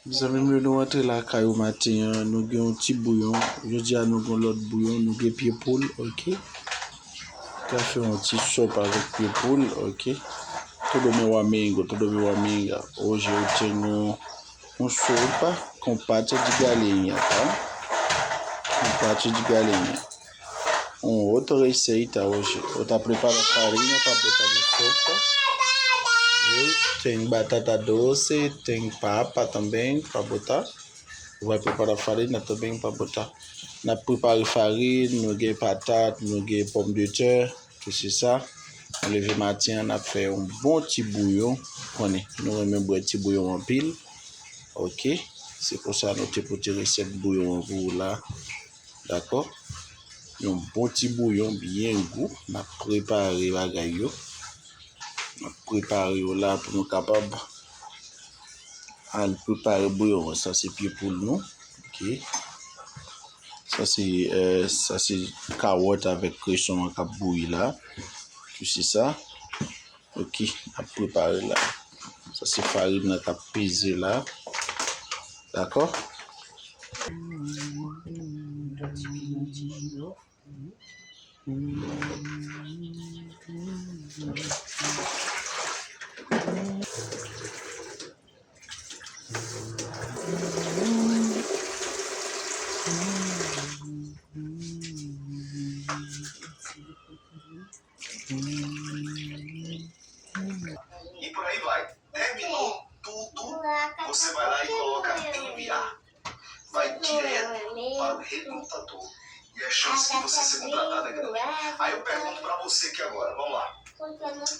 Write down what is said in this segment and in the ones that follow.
Mes amis, nous rentrons là, caillou matin, nous avons un petit bouillon. Je dis à nous avons l'autre bouillon, nous avons pied poule, ok. Café un petit soupe avec pied poule, ok. Todo meu amigo. Hoje eu tenho sopa com pata de galinha, tá? Com pata de galinha. Outra receita hoje. Eu estou preparando farinha para botar na sopa. Tem batata doce, tem papa também para botar. Vai preparar farinha também para botar. Na préparé farine, nous avons patate, nous avons pomme de terre, tout c'est ça. On levé matin, on a fait un bon petit bouillon. Nous aimons boire petit bouillon en pile. Ok, c'est pour ça que nous avons tiré cette bouillon pour là. D'accord? Un bon petit bouillon bien goût. On a préparé la gaillot. On a préparé là pour nous capables de préparer le bouillon. Ça c'est pied pour nous. Ok. Ça c'est carotte avec cresson qui a bouilli là. Tu sais ça? Ok, à préparer là. Ça c'est farine qui a pesé là. D'accord? E por aí vai. Terminou tudo, você vai lá e coloca enviar. Vai direto para o recrutador e a chance de você ser contratado é grande. Aí eu pergunto para você aqui agora, vamos lá.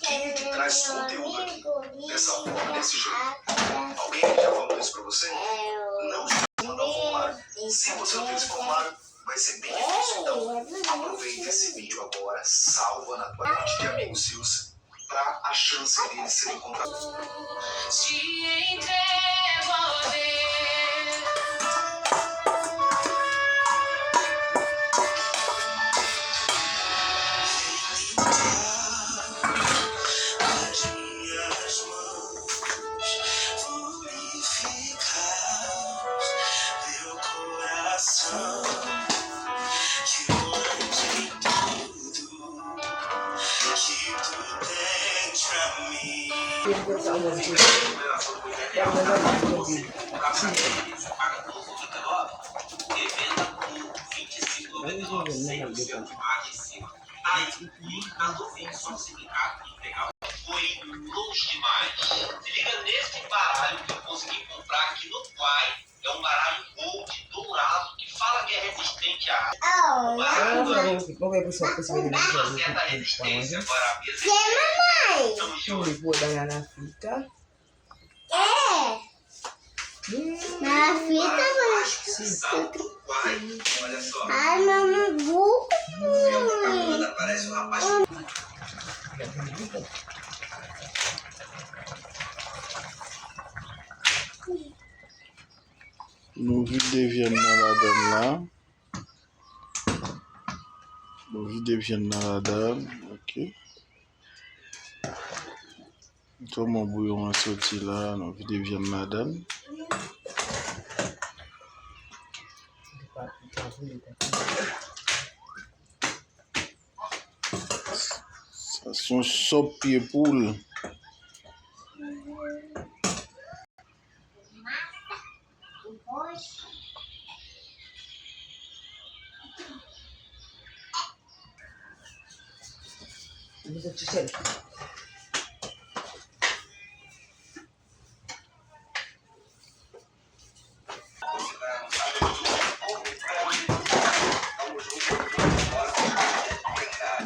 Quem é que traz conteúdo aqui dessa forma, desse jeito? Alguém já falou isso para você? Não já mandou formulário. Se você não fez formulário, vai ser bem difícil. Então, aproveita esse vídeo agora, salva na tua lista de amigos seus para a chance deles serem contratados. Foi longe demais. Se liga nesse baralho que eu consegui comprar aqui no Quai. É um baralho gold dourado que fala que é resistente à água. O baralho certa resistência. Agora a mesa Tamo junto. Na fita, Olha só. ai, mamãe, burro. Parece um rapaz. Nous vidons la donne là. Nous vidons la donne. Ok. Tout mon bouillon est sorti là. Nous vidons la donne. Ça sont soupe pied poule.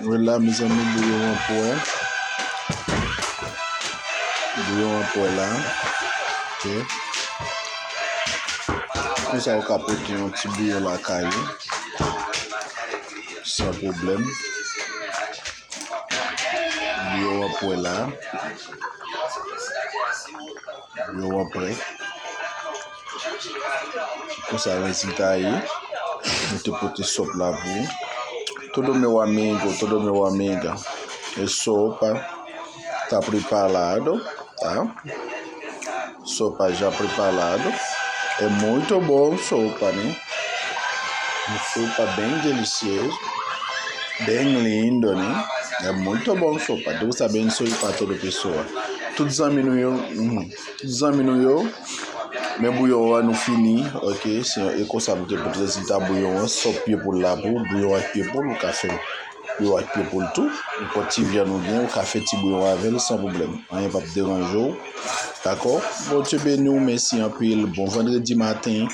Voilà mes amis, bouillon en poêle. Bouillon en poêle là. Ok. Nous allons capoter un petit bouillon la caille. Sans problème. Bouillon en poêle là. Bouillon après. Comme ça, résultat aí. Nous te poter soupe là pour. Todo meu amiga, a sopa está preparado, tá? Sopa já preparado. É muito bom sopa, né? Uma sopa bem deliciosa, bem lindo, né? É muito bom sopa. Deus abençoe para toda pessoa. Tudo diminuiu, mais bouillon nous fini, ok? C'est comme ça que pour résultat bouillon, sopier pour la boue, bouillon avec pied pour le café. Bouillon avec pied pour le tout. Le petit vient nous bien, le café petit bouillon avec sans problème. Rien pas déranger. D'accord? Bon, Dieu bénisse, merci un peu. Bon vendredi matin.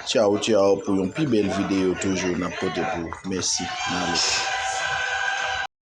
Ciao, ciao pour une plus belle vidéo toujours. N'importe où. Merci. Allez.